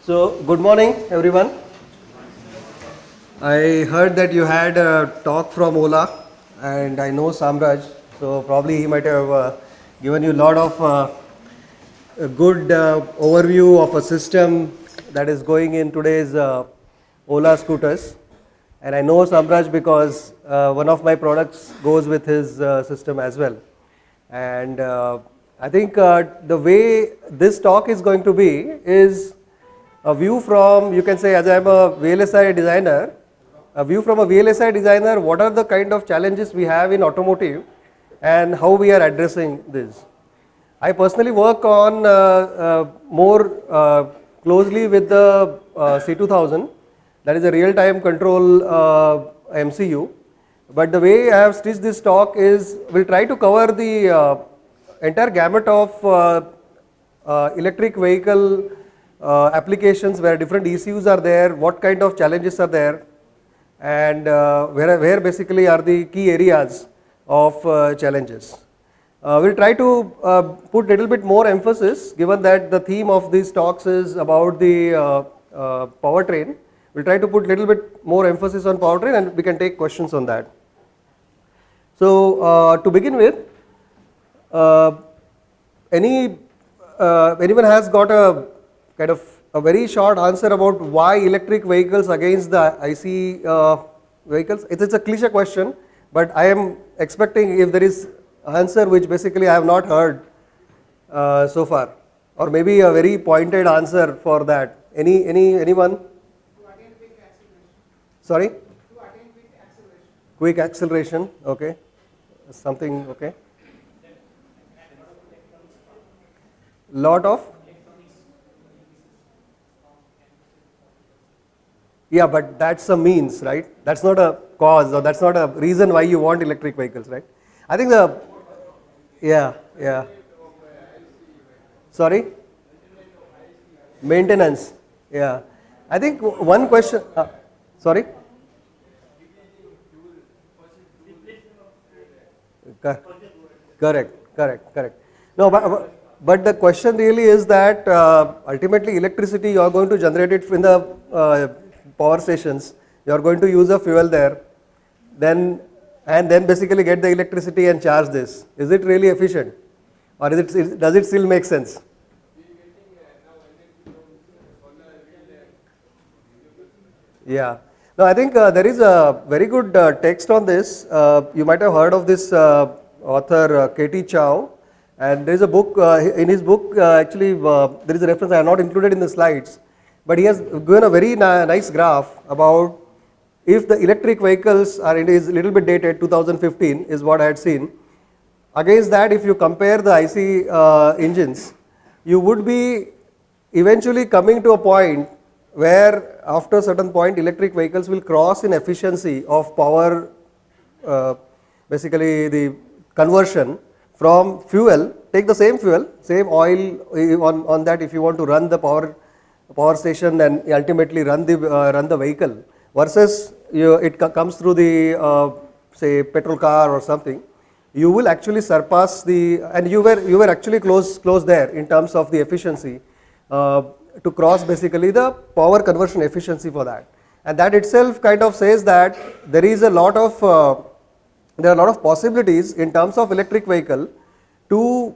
So, good morning, everyone. I heard that you had a talk from Ola, and I know Samraj, so probably he might have given you a lot of a good overview of a system that is going in today's Ola scooters. And I know Samraj because one of my products goes with his system as well. And I think the way this talk is going to be is a view from, you can say, as I am a VLSI designer, a view from a VLSI designer, what are the kind of challenges we have in automotive and how we are addressing this. I personally work on more closely with the C2000, that is a real-time control MCU. But the way I have stitched this talk is, we'll try to cover the entire gamut of electric vehicle applications where different ECUs are there, what kind of challenges are there, and where basically are the key areas of challenges. We'll try to put little bit more emphasis, given that the theme of these talks is about the powertrain. We'll try to put little bit more emphasis on powertrain, and we can take questions on that. So to begin with, anyone has got a kind of a very short answer about why electric vehicles against the IC vehicles? It's a cliche question, but I am expecting if there is answer which basically I have not heard so far, or maybe a very pointed answer for that. Anyone? To attain quick acceleration. Sorry? To attain quick acceleration. Quick acceleration, okay. Something, okay. Lot of? Yeah, but that's a means, right? That's not a cause, or that's not a reason why you want electric vehicles, right? I think yeah. Sorry? Maintenance, yeah. I think one question, sorry? Correct. No, but the question really is that ultimately electricity you are going to generate it in the power stations. You are going to use a fuel there, then basically get the electricity and charge this. Is it really efficient, or does it still make sense? Yeah. No, I think there is a very good text on this. You might have heard of this author Katie Chow, and there is a book, in his book actually there is a reference I have not included in the slides, but he has given a very nice graph about if the electric vehicles are, it is a little bit dated, 2015 is what I had seen. Against that, if you compare the IC engines, you would be eventually coming to a point where after a certain point electric vehicles will cross in efficiency of power, basically the conversion from fuel, take the same fuel, same oil on that if you want to run the power station and ultimately run the vehicle, versus it comes through the say petrol car or something, you will actually surpass the, and you were actually close there in terms of the efficiency to cross basically the power conversion efficiency for that. And that itself kind of says that there is a lot of there are a lot of possibilities in terms of electric vehicle to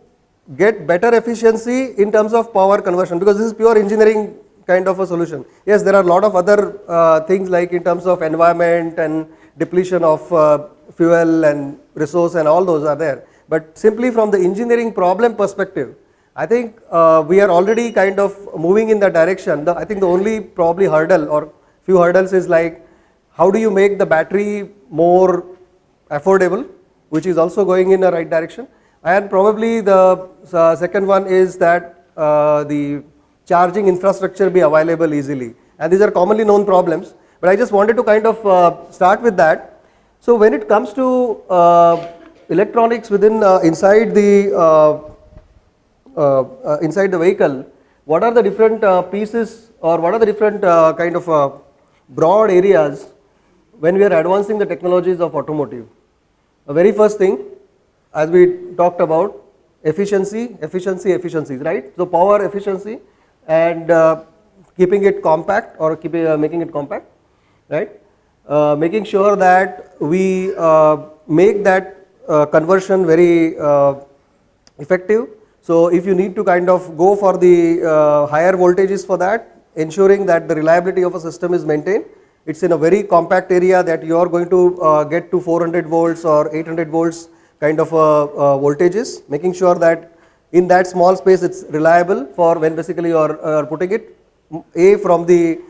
get better efficiency in terms of power conversion, because this is pure engineering kind of a solution. Yes, there are a lot of other things like in terms of environment and depletion of fuel and resource and all those are there, but simply from the engineering problem perspective, I think we are already kind of moving in that direction. I think the only probably hurdle or few hurdles is like, how do you make the battery more affordable, which is also going in the right direction, and probably the second one is that the charging infrastructure be available easily, and these are commonly known problems, but I just wanted to kind of start with that. So when it comes to electronics within inside the vehicle, what are the different pieces, or what are the different kind of broad areas when we are advancing the technologies of automotive? The very first thing, as we talked about, efficiencies, right? So power efficiency and keeping it compact or making it compact, right? Making sure that we make that conversion very effective. So if you need to kind of go for the higher voltages for that, ensuring that the reliability of a system is maintained. It's in a very compact area that you are going to get to 400 volts or 800 volts kind of voltages, making sure that in that small space it's reliable for when basically you are putting it, from the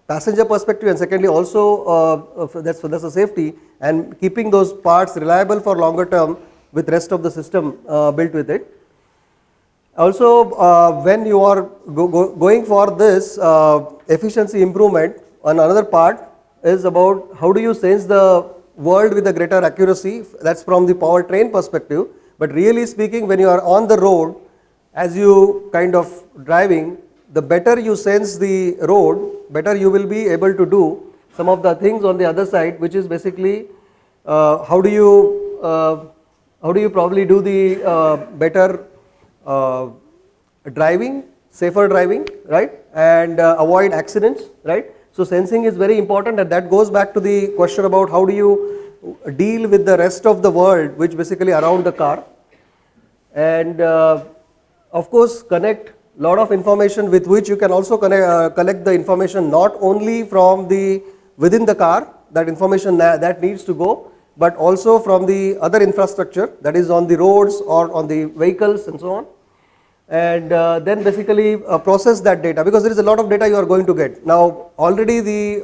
passenger perspective, and secondly also that's a safety, and keeping those parts reliable for longer term with rest of the system built with it. Also, when you are going for this efficiency improvement, another part is about how do you sense the world with a greater accuracy. That's from the powertrain perspective. But really speaking, when you are on the road, as you kind of driving, the better you sense the road, better you will be able to do some of the things on the other side, which is basically how do you probably do the better driving, safer driving, right, and avoid accidents, right. So sensing is very important, and that goes back to the question about how do you deal with the rest of the world, which basically around the car, and of course connect lot of information with which you can also collect the information not only from the within the car, that information that needs to go, but also from the other infrastructure that is on the roads or on the vehicles and so on, and then basically process that data, because there is a lot of data you are going to get. Now already the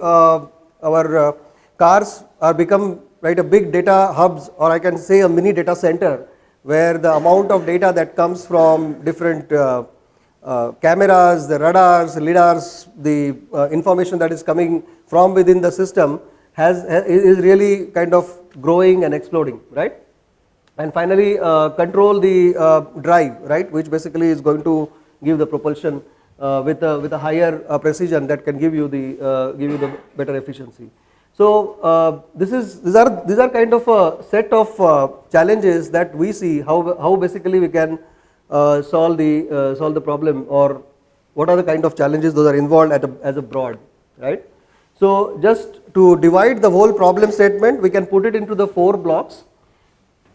our cars are become, right, a big data hubs, or I can say a mini data center, where the amount of data that comes from different cameras, the radars, lidars, the information that is coming from within the system is really kind of growing and exploding, right? And finally, control the drive, right, which basically is going to give the propulsion with a higher precision that can give you the better efficiency. So these are kind of a set of challenges that we see how basically we can solve the problem, or what are the kind of challenges those are involved as a broad, right. So just to divide the whole problem statement, we can put it into the 4 blocks.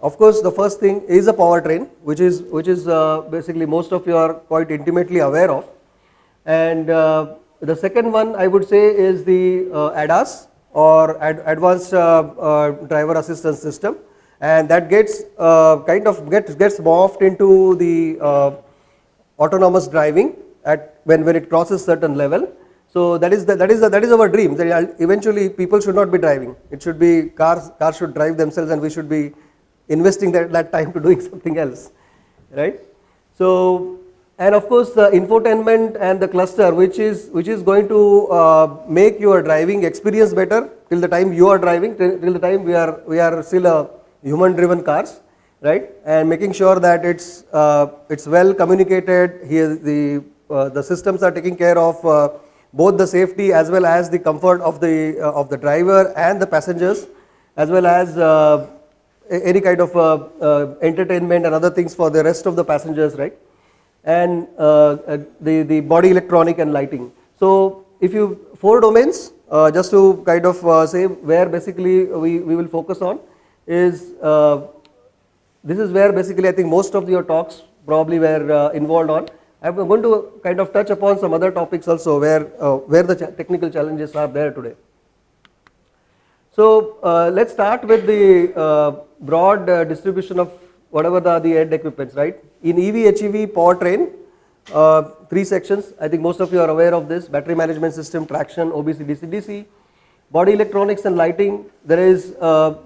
Of course, the first thing is a powertrain, which is basically most of you are quite intimately aware of, and the second one I would say is the ADAS, or advanced driver assistance system, and that gets gets morphed into the autonomous driving when it crosses certain level. So that is our dream. That eventually people should not be driving. It should be cars should drive themselves, and we should be investing that time to doing something else, right? So, and of course the infotainment and the cluster, which is going to make your driving experience better till the time you are driving, till the time we are still a human driven cars, right? And making sure that it's well communicated. Here the systems are taking care of both the safety as well as the comfort of the driver and the passengers, as well as any kind of entertainment and other things for the rest of the passengers, right? And the body electronic and lighting. So if you 4 domains, just to kind of say where basically we will focus on is this is where basically I think most of your talks probably were involved on. I'm going to kind of touch upon some other topics also where the technical challenges are there today. So let's start with the broad distribution of whatever the end equipments, right? In EV, HEV, powertrain, 3 sections. I think most of you are aware of this: battery management system, traction, OBC, DC-DC, body electronics and lighting. There is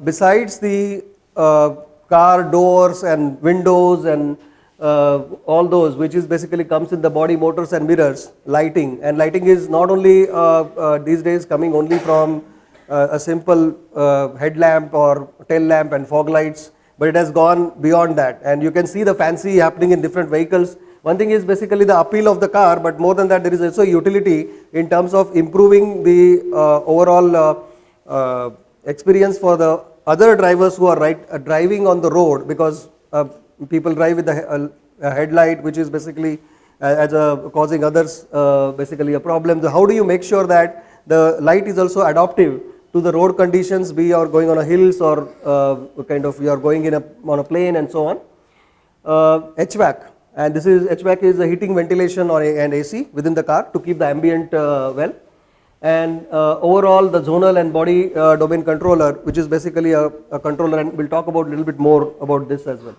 besides the car doors and windows and all those, which is basically comes in the body, motors and mirrors, lighting. And lighting is not only these days coming only from a simple headlamp or tail lamp and fog lights, but it has gone beyond that, and you can see the fancy happening in different vehicles. One thing is basically the appeal of the car, but more than that there is also utility in terms of improving the overall experience for the other drivers who are driving on the road, because people drive with a headlight which is basically as a causing others basically a problem. So how do you make sure that the light is also adaptive to the road conditions, be you are going on a hills or kind of you are going in on a plane and so on. HVAC, and this is HVAC is a heating, ventilation or and AC within the car to keep the ambient well. And overall the zonal and body domain controller, which is basically a controller, and we'll talk about a little bit more about this as well.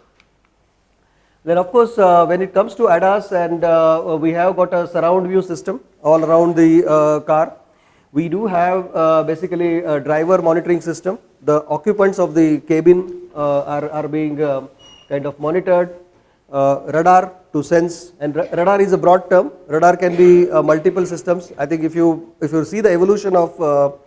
Then of course when it comes to ADAS, and we have got a surround view system all around the car. We do have basically a driver monitoring system. The occupants of the cabin are being kind of monitored. Radar to sense, and radar is a broad term. Radar can be multiple systems. I think if you see the evolution of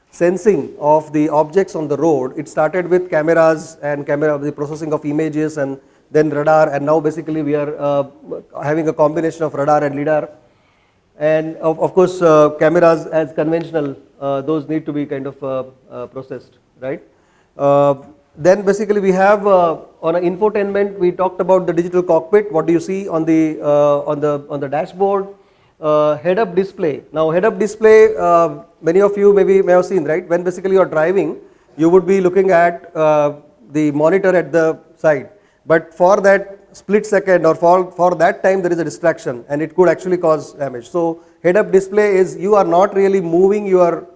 sensing of the objects on the road, it started with cameras and the processing of images, and then radar, and now basically we are having a combination of radar and lidar. And of course cameras as conventional, those need to be kind of processed, right? Then basically we have on an infotainment, we talked about the digital cockpit. What do you see on the dashboard? Head-up display. Now head-up display, many of you may have seen, right? When basically you are driving, you would be looking at the monitor at the side, but for that split second or for that time there is a distraction, and it could actually cause damage. So head-up display is you are not really moving your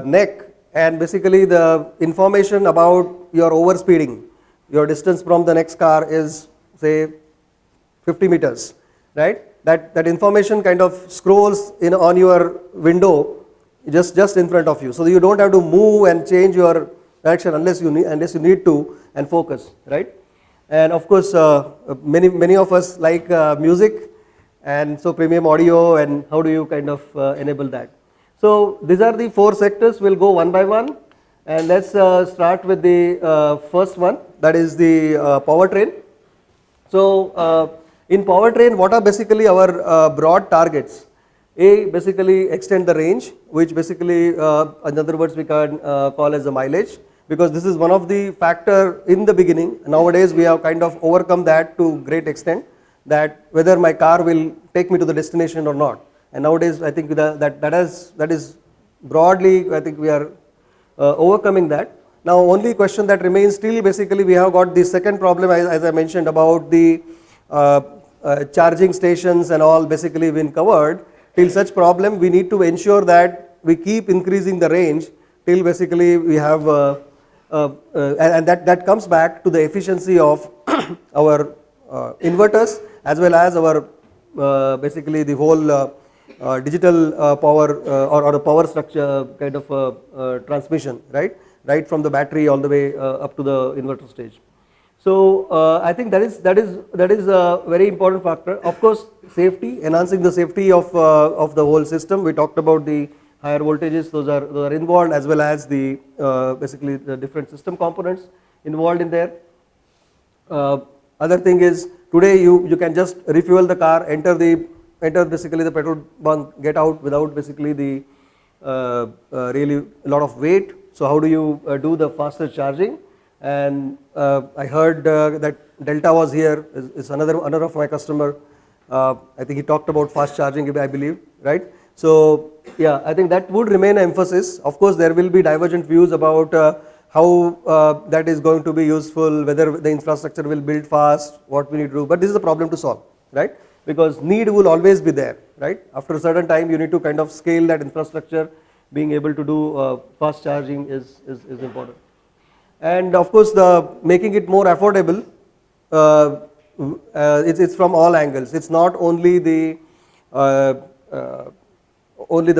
neck, and basically the information about your overspeeding, your distance from the next car is say 50 meters, right? That information kind of scrolls in on your window just in front of you, so you don't have to move and change your direction unless you need to, and focus, right? And of course many of us like music, and so premium audio, and how do you kind of enable that? So these are the 4 sectors. We'll go one by one, and let's start with the first one, that is the powertrain. So in powertrain, what are basically our broad targets? A, basically extend the range, which basically in other words we can call as the mileage, because this is one of the factor in the beginning. Nowadays we have kind of overcome that to great extent, that whether my car will take me to the destination or not. And nowadays I think that is broadly, I think we are overcoming that. Now only question that remains still, basically we have got the second problem as I mentioned about the charging stations and all basically been covered. Till such problem we need to ensure that we keep increasing the range till basically we have and that comes back to the efficiency of our inverters as well as our basically the whole digital power or a power structure kind of transmission, right from the battery all the way up to the inverter stage. So I think that is a very important factor. Of course, safety, enhancing the safety of the whole system. We talked about the higher voltages; those are involved, as well as the basically the different system components involved in there. Other thing is, today you can just refuel the car, enter basically the petrol bunk, get out without basically the really a lot of weight. So how do you do the faster charging? And I heard that Delta was here, is another of my customer. I think he talked about fast charging, I believe, right? So yeah, I think that would remain an emphasis. Of course, there will be divergent views about how that is going to be useful, whether the infrastructure will build fast, what we need to do. But this is a problem to solve, right? Because need will always be there, right? After a certain time, you need to kind of scale that infrastructure. Being able to do fast charging is important. And of course, the making it more affordable, it's from all angles. It's not only the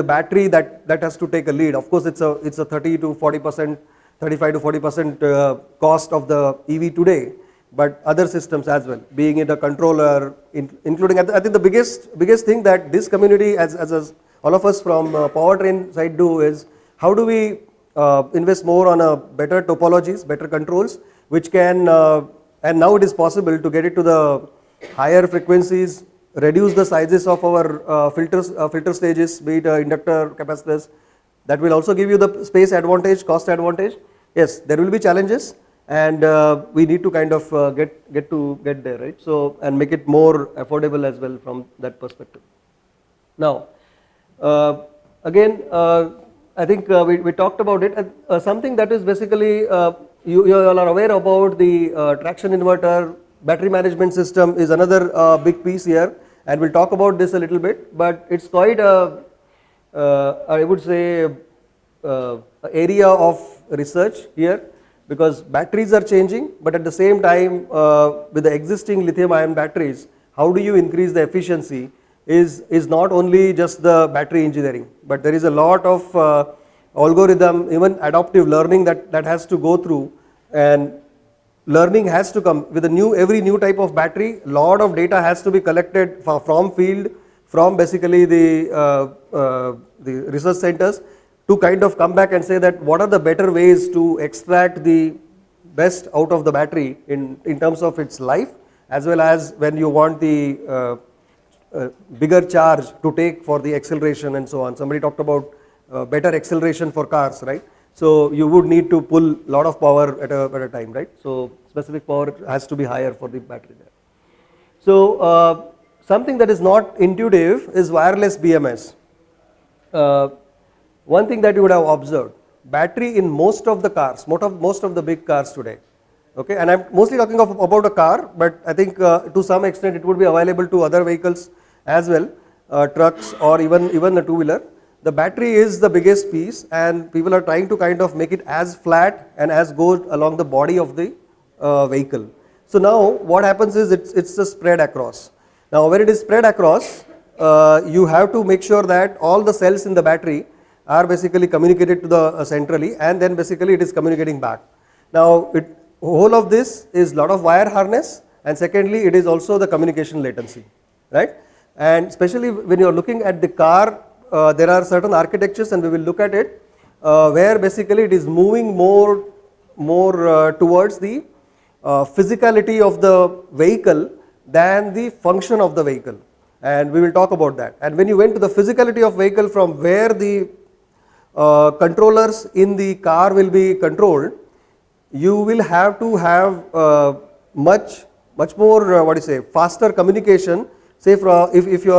battery that has to take a lead. Of course, it's a 30 to 40%, 35 to 40% cost of the EV today, but other systems as well, being it a controller, including I think the biggest thing that this community, as all of us from powertrain side do, is how do we invest more on a better topologies, better controls, which can, and now it is possible to get it to the higher frequencies, reduce the sizes of our filter stages, be it inductor, capacitors. That will also give you the space advantage, cost advantage. Yes, there will be challenges, and we need to kind of get there, right? So, and make it more affordable as well from that perspective. Now, again, I think we talked about it. Something that is basically, you all are aware about the traction inverter, battery management system is another big piece here, and we'll talk about this a little bit, but it's quite a, I would say, area of research here, because batteries are changing, but at the same time, with the existing lithium ion batteries, how do you increase the efficiency is not only just the battery engineering, but there is a lot of algorithm, even adaptive learning that has to go through, and learning has to come with every new type of battery. Lot of data has to be collected from field, from basically the research centers, to kind of come back and say that what are the better ways to extract the best out of the battery in terms of its life, as well as when you want the bigger charge to take for the acceleration and so on. Somebody talked about better acceleration for cars, right? So you would need to pull a lot of power at a time, right? So specific power has to be higher for the battery there. So something that is not intuitive is wireless BMS. One thing that you would have observed, battery in most of the cars, most of the big cars today, okay, and I'm mostly talking about a car, but I think to some extent it would be available to other vehicles as well, trucks or even the two-wheeler. The battery is the biggest piece, and people are trying to kind of make it as flat and as goes along the body of the vehicle. So now what happens is it's a spread across. Now when it is spread across, you have to make sure that all the cells in the battery are basically communicated to the centrally, and then basically it is communicating back. Now whole of this is lot of wire harness, and secondly it is also the communication latency, right? And especially when you are looking at the car, there are certain architectures, and we will look at it, where basically it is moving more towards the physicality of the vehicle than the function of the vehicle, and we will talk about that. And when you went to the physicality of vehicle, from where the controllers in the car will be controlled, you will have to have much more what do you say, faster communication. Say if you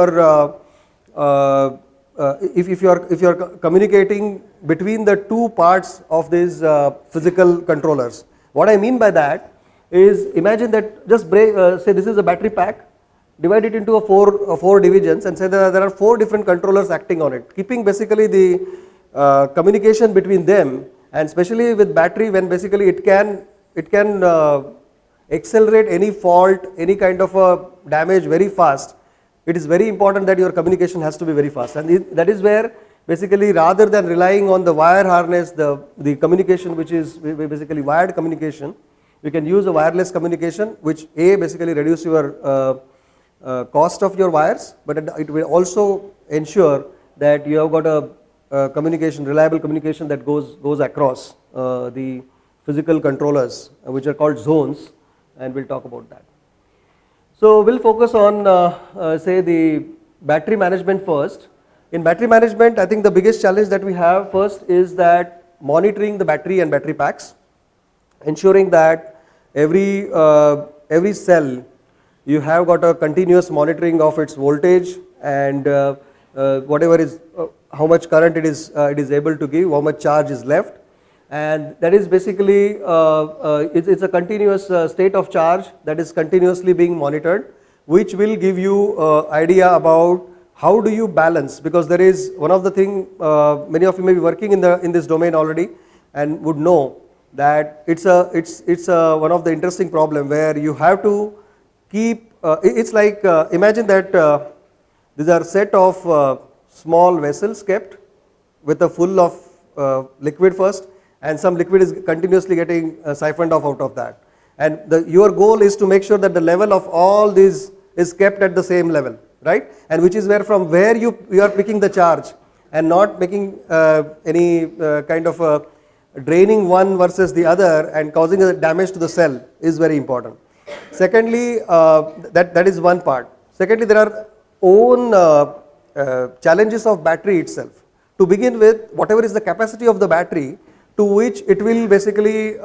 are communicating between the two parts of these physical controllers. What I mean by that is, imagine that just say this is a battery pack, divide it into four divisions, and say that there are 4 different controllers acting on it, keeping basically the communication between them. And especially with battery, when basically it can accelerate any fault, any kind of a damage very fast, it is very important that your communication has to be very fast. And that is where basically, rather than relying on the wire harness, the communication which is basically wired communication, you can use a wireless communication, which basically reduce your cost of your wires, but it will also ensure that you have got a reliable communication that goes across the physical controllers, which are called zones, and we'll talk about that. So we'll focus on say the battery management first. In battery management, I think the biggest challenge that we have first is that monitoring the battery and battery packs, ensuring that every cell you have got a continuous monitoring of its voltage and whatever is how much current it is able to give, how much charge is left, and that is basically it's a continuous state of charge that is continuously being monitored, which will give you idea about how do you balance, because there is one of the thing, many of you may be working in this domain already and would know that it's one of the interesting problem where you have to keep it's like imagine that these are set of small vessels kept with a full of liquid first, and some liquid is continuously getting siphoned off out of that, and your goal is to make sure that the level of all these is kept at the same level, right? And which is where from where you are picking the charge and not making any kind of draining one versus the other and causing a damage to the cell is very important. Secondly, that is one part. Secondly, there are own challenges of battery itself. To begin with, whatever is the capacity of the battery to which it will basically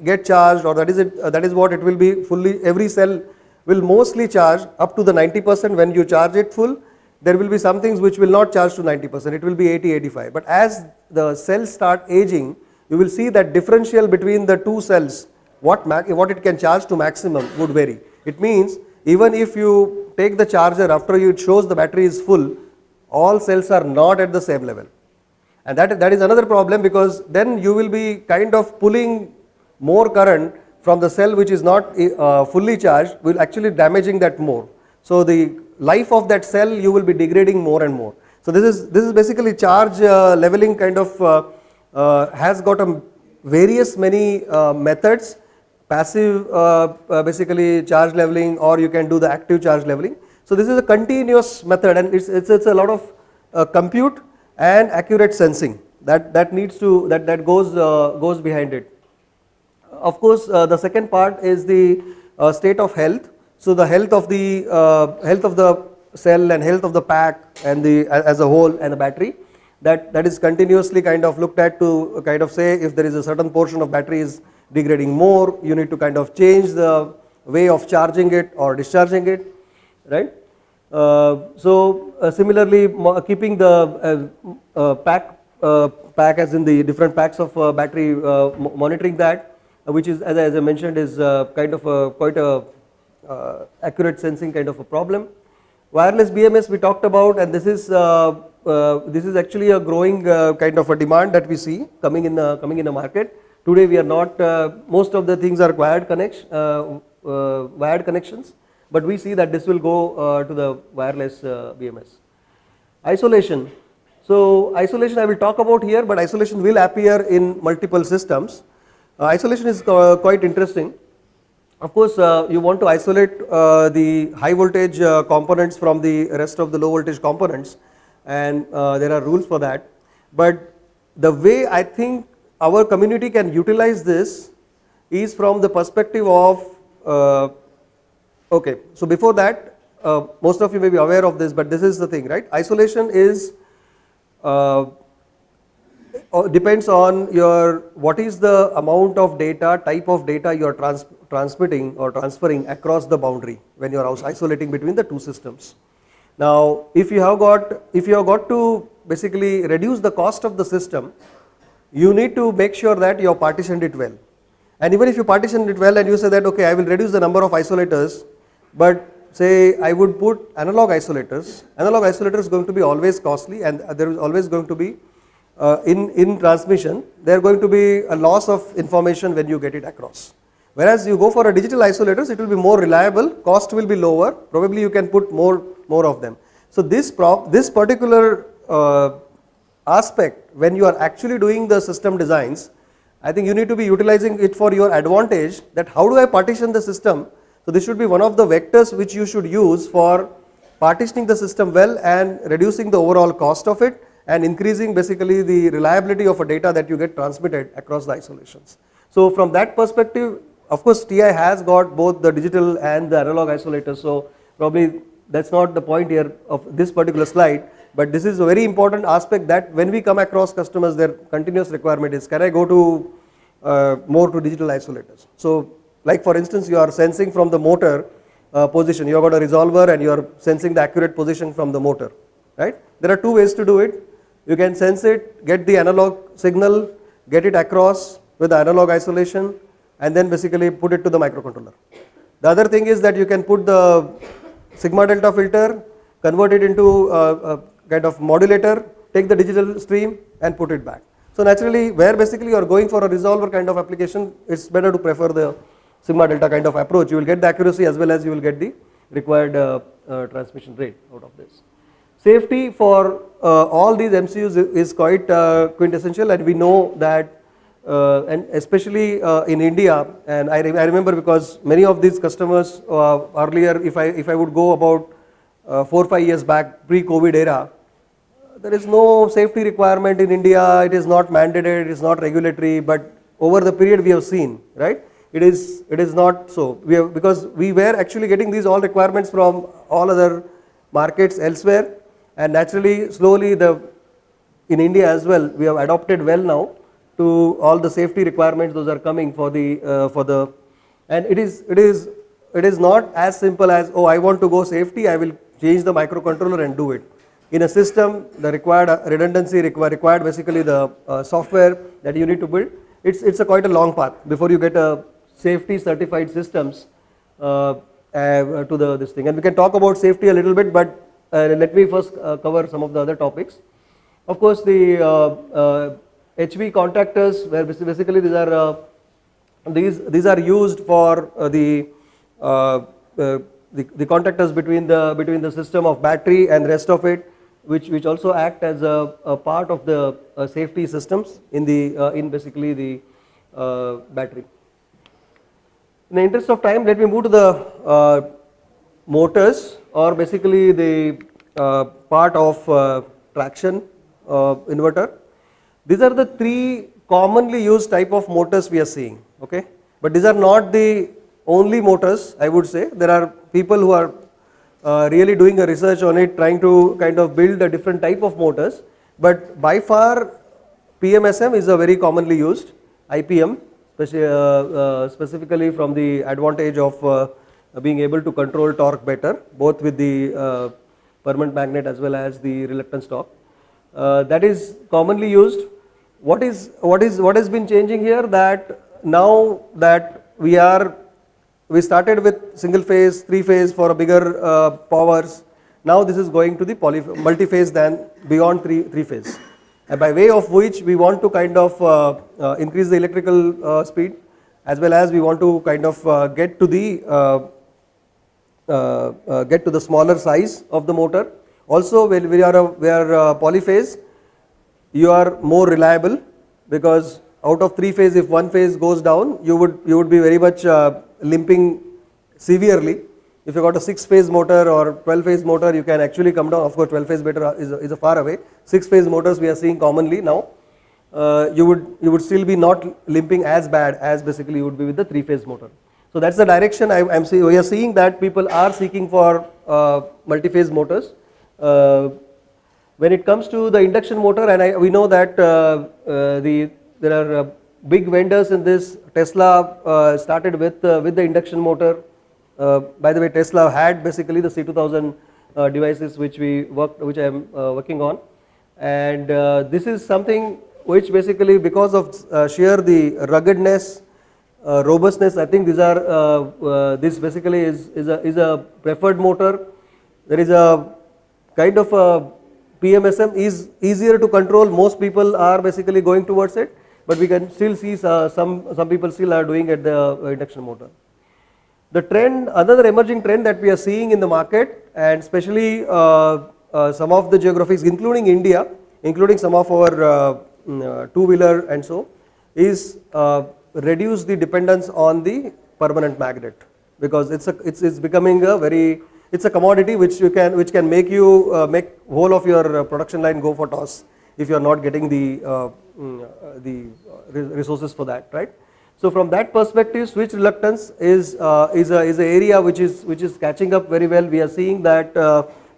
get charged, or that is it, that is what it will be fully, every cell will mostly charge up to the 90% when you charge it full. There will be some things which will not charge to 90%, it will be 80, 85. But as the cells start aging, you will see that differential between the two cells, what it can charge to maximum would vary. It means even if you take the charger after it shows the battery is full, all cells are not at the same level. And that is another problem, because then you will be kind of pulling more current from the cell which is not fully charged, will actually damaging that more. So the life of that cell you will be degrading more and more. So this is basically charge leveling kind of has got various many methods. Passive basically charge leveling, or you can do the active charge leveling. So this is a continuous method, and it's a lot of compute and accurate sensing that needs to that goes behind it. Of course, the second part is the state of health. So the health of the cell and health of the pack and the as a whole and the battery, that is continuously kind of looked at to kind of say if there is a certain portion of battery is degrading more, you need to kind of change the way of charging it or discharging it, right? Similarly, keeping the pack as in the different packs of battery, monitoring that, which is as I mentioned is kind of quite a accurate sensing kind of a problem. Wireless BMS we talked about, and this is actually a growing kind of a demand that we see coming in the market. Today we are not, most of the things are wired connections, but we see that this will go to the wireless BMS. Isolation. So isolation I will talk about here, but isolation will appear in multiple systems. Isolation is quite interesting. Of course, you want to isolate the high voltage components from the rest of the low voltage components, and there are rules for that. But the way I think our community can utilize this is from the perspective of, okay, so before that, most of you may be aware of this, but this is the thing, right? Isolation is depends on what is the amount of data, type of data you are transmitting or transferring across the boundary when you are isolating between the two systems. Now, if you have got to basically reduce the cost of the system, you need to make sure that you have partitioned it well. And even if you partition it well and you say that, okay, I will reduce the number of isolators, but say I would put analog isolators is going to be always costly, and there is always going to be in transmission, there are going to be a loss of information when you get it across. Whereas you go for a digital isolators, it will be more reliable, cost will be lower, probably you can put more of them. So this particular aspect, when you are actually doing the system designs, I think you need to be utilizing it for your advantage, that how do I partition the system. So this should be one of the vectors which you should use for partitioning the system well and reducing the overall cost of it, and increasing basically the reliability of a data that you get transmitted across the isolations. So from that perspective, of course TI has got both the digital and the analog isolators, so probably that's not the point here of this particular slide, but this is a very important aspect that when we come across customers, their continuous requirement is, can I go to more to digital isolators. So like for instance, you are sensing from the motor position, you have got a resolver and you are sensing the accurate position from the motor, right? There are two ways to do it. You can sense it, get the analog signal, get it across with the analog isolation, and then basically put it to the microcontroller. The other thing is that you can put the sigma delta filter, convert it into a kind of modulator, take the digital stream and put it back. So naturally, where basically you are going for a resolver kind of application, it's better to prefer the sigma delta kind of approach. You will get the accuracy as well as you will get the required transmission rate out of this. Safety for all these MCUs is quite quintessential, and we know that, and especially in India, and I remember because many of these customers earlier, if I would go about 4 or 5 years back, pre-COVID era, there is no safety requirement in India, it is not mandated, it is not regulatory, but over the period we have seen, right? It is not so. Because we were actually getting these all requirements from all other markets elsewhere, and naturally slowly in India as well we have adopted well now to all the safety requirements those are coming for the and it is not as simple as, oh, I want to go safety, I will change the microcontroller and do it. In a system, the required redundancy required basically the software that you need to build. It's a quite a long path before you get a safety certified systems to this thing. And we can talk about safety a little bit, but let me first cover some of the other topics. Of course, the HV contactors, where basically these are used for the contactors between the system of battery and rest of it, which also act as a part of the safety systems in basically the battery. In the interest of time, let me move to the motors, or basically the part of traction inverter. These are the three commonly used type of motors we are seeing, okay? But these are not the only motors, I would say. There are people who are really doing a research on it, trying to kind of build a different type of motors. But by far, PMSM is a very commonly used, IPM, specifically from the advantage of being able to control torque better, both with the permanent magnet as well as the reluctance torque. That is commonly used. What has been changing here, that now that we started with single phase, three phase for a bigger powers. Now this is going to the multi-phase than beyond three phase. And by way of which we want to kind of increase the electrical speed, as well as we want to kind of get to the smaller size of the motor. Also, when we are polyphase, you are more reliable, because out of three phase, if one phase goes down, you would be very much limping severely. If you got a 6-phase motor or 12-phase motor, you can actually come down. Of course, 12-phase motor is a far away. 6-phase motors we are seeing commonly now. You would still be not limping as bad as basically you would be with the 3-phase motor. So that's the direction I'm seeing. We are seeing that people are seeking for multi-phase motors. When it comes to the induction motor, and we know that there are big vendors in this. Tesla started with the induction motor. By the way, Tesla had basically the C2000 devices which I am working on, and this is something which basically, because of sheer the ruggedness, robustness, I think this basically is a preferred motor. There is a kind of a PMSM is easier to control. Most people are basically going towards it, but we can still see some people still are doing at the induction motor. The trend, another emerging trend that we are seeing in the market, and especially some of the geographies, including India, including some of our two-wheeler and so, is reduce the dependence on the permanent magnet, because it's becoming it's a commodity which can make you make whole of your production line go for toss if you are not getting the resources for that, right? So from that perspective, switch reluctance is an area which is catching up very well. We are seeing that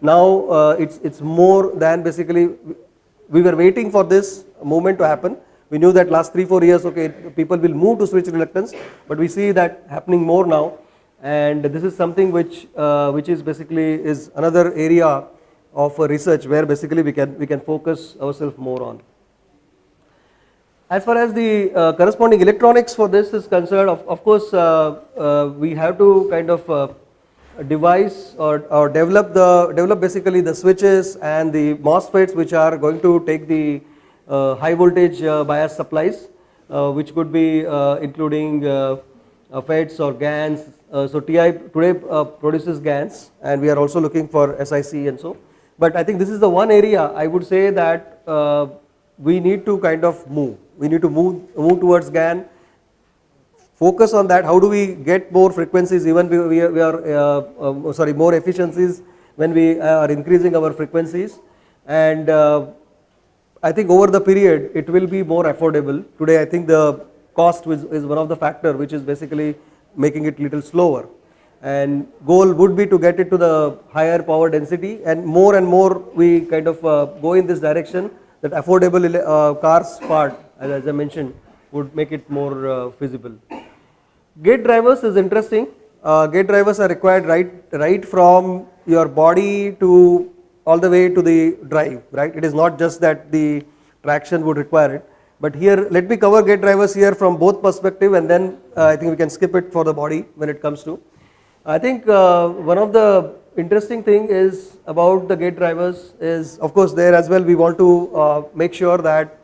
now it's more than basically, we were waiting for this movement to happen. We knew that last 3-4 years, okay, people will move to switch reluctance, but we see that happening more now, and this is something which is basically is another area of research where basically we can focus ourselves more on. As far as the corresponding electronics for this is concerned, of course, we have to kind of devise or develop basically the switches and the MOSFETs which are going to take the high voltage bias supplies, which could be including FETs or GaNs. So TI today produces GaNs, and we are also looking for SiC and so. But I think this is the one area I would say that we need to kind of move. We need to move towards GaN, focus on that. How do we get more frequencies, even we are more efficiencies when we are increasing our frequencies, and I think over the period it will be more affordable. Today I think the cost is one of the factor which is basically making it little slower, and goal would be to get it to the higher power density, and more we kind of go in this direction, that affordable cars part, as I mentioned, would make it more feasible. Gate drivers is interesting. Gate drivers are required right from your body to all the way to the drive, right? It is not just that the traction would require it, but here let me cover gate drivers here from both perspective, and then I think we can skip it for the body when it comes to. I think one of the interesting thing is about the gate drivers is, of course, there as well we want to make sure that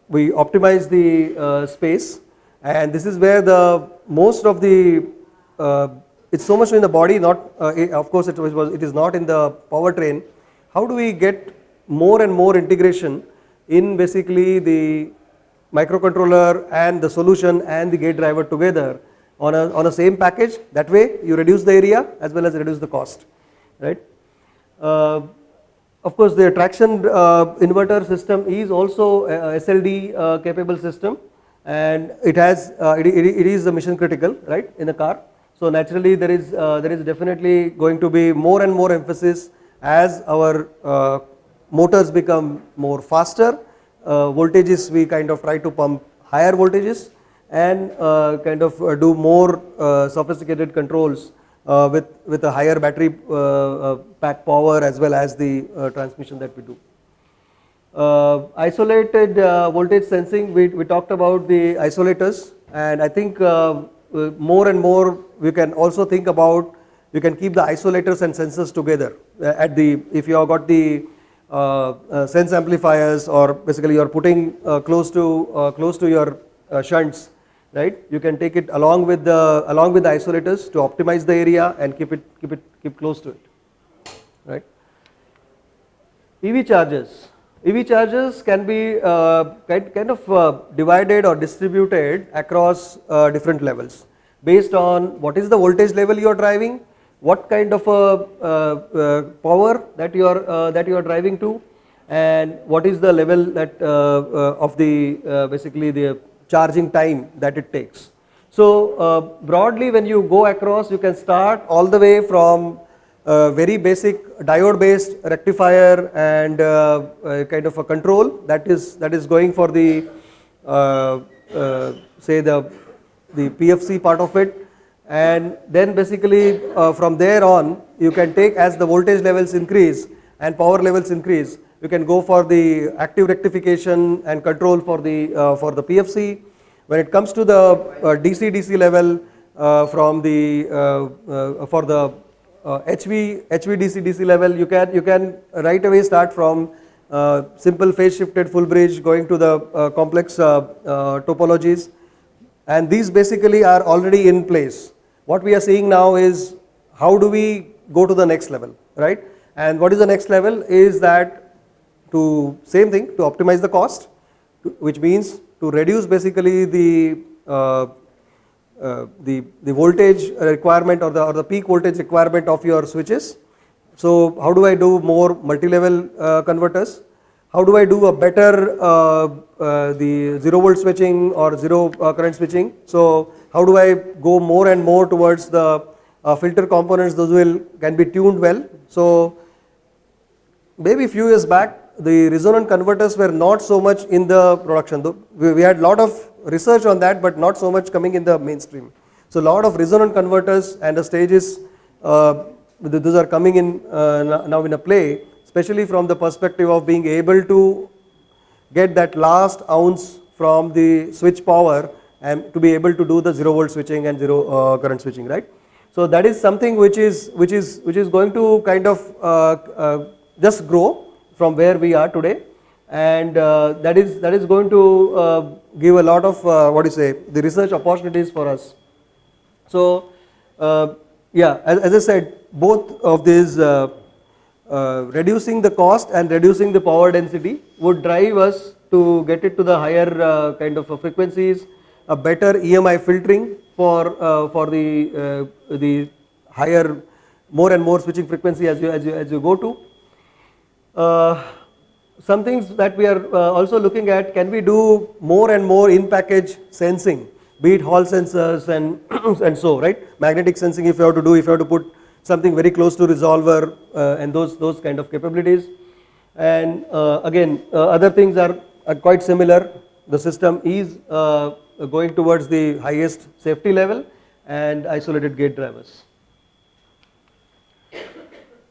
we optimize the space, and this is where the most of the it's so much in the body, not of course it is not in the powertrain. How do we get more and more integration in basically the microcontroller and the solution and the gate driver together on a same package? That way you reduce the area as well as reduce the cost, right? Of course, the traction inverter system is also a SLD capable system, and it has it is a mission critical, right, in the car. So naturally there is definitely going to be more and more emphasis as our motors become more faster, voltages we kind of try to pump higher voltages, and kind of do more sophisticated controls with a higher battery pack power as well as the transmission that we do. Isolated voltage sensing, we talked about the isolators, and I think more and more we can also think about, you can keep the isolators and sensors together at the, if you have got the sense amplifiers, or basically you are putting close to your shunts, right? You can take it along with the isolators to optimize the area and keep close to it, right? EV chargers can be kind of divided or distributed across different levels based on what is the voltage level you are driving, what kind of power that you are driving to, and what is the level that of the basically the charging time that it takes. So broadly, when you go across, you can start all the way from very basic diode based rectifier and kind of a control that is going for the say the PFC part of it, and then basically from there on you can take, as the voltage levels increase and power levels increase, you can go for the active rectification and control for the PFC. When it comes to the DC level, from the for the HVDC level, you can right away start from simple phase shifted full bridge going to the complex topologies, and these basically are already in place. What we are seeing now is how do we go to the next level, right? And what is the next level is that to same thing, to optimize the cost, which means to reduce basically the voltage requirement or the peak voltage requirement of your switches. So how do I do more multi-level converters? How do I do a better the 0 volt switching or 0 current switching? So how do I go more and more towards the filter components? Those can be tuned well. So maybe a few years back, the resonant converters were not so much in the production. We had a lot of research on that, but not so much coming in the mainstream. So a lot of resonant converters and the stages, those are coming in now in a play, especially from the perspective of being able to get that last ounce from the switch power and to be able to do the 0 volt switching and 0 current switching, right? So that is something which is going to kind of just grow from where we are today, and that is going to give a lot of the research opportunities for us. So yeah, as I said, both of these reducing the cost and reducing the power density would drive us to get it to the higher kind of frequencies, a better EMI filtering for the higher, more and more switching frequency as you go to. Some things that we are also looking at, can we do more and more in-package sensing, be it Hall sensors and and so, right? Magnetic sensing, if you have to put something very close to resolver and those kind of capabilities. And again, other things are are quite similar. The system is going towards the highest safety level and isolated gate drivers.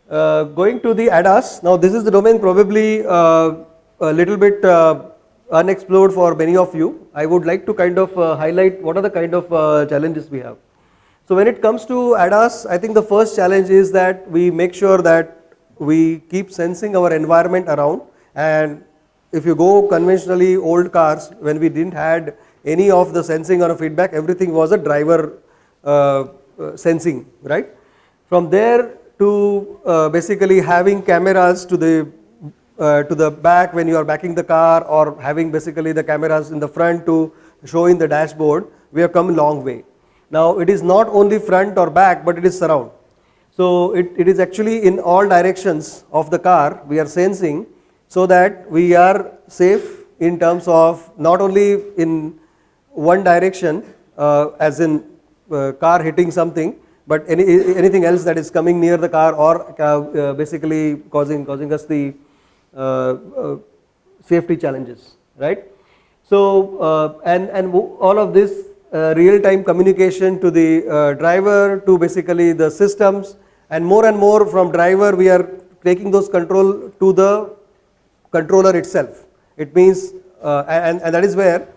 Going to the ADAS, now this is the domain probably a little bit unexplored for many of you. I would like to kind of highlight what are the kind of challenges we have. So when it comes to ADAS, I think the first challenge is that we make sure that we keep sensing our environment around, and if you go conventionally old cars, when we didn't had any of the sensing or feedback, everything was a driver sensing, right? From there to basically having cameras to the back when you are backing the car, or having basically the cameras in the front to show in the dashboard, we have come a long way. Now it is not only front or back, but it is surround. So it is actually in all directions of the car we are sensing, so that we are safe in terms of not only in one direction as in car hitting something, but anything else that is coming near the car, or basically causing us the safety challenges, right? So and all of this real-time communication to the driver, to basically the systems, and more from driver we are taking those control to the controller itself. It means and that is where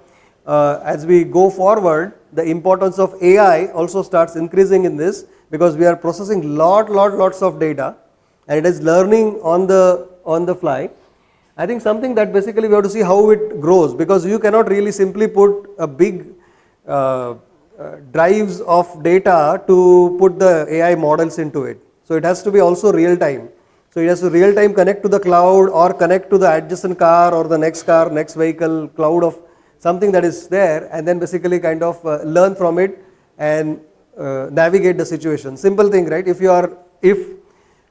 as we go forward, the importance of AI also starts increasing in this, because we are processing lots of data, and it is learning on the fly. I think something that basically we have to see how it grows, because you cannot really simply put a big drives of data to put the AI models into it. So it has to be also real time. So it has to real time connect to the cloud, or connect to the adjacent car, or the next car, next vehicle, cloud of something that is there, and then basically kind of learn from it and navigate the situation. Simple thing, right? If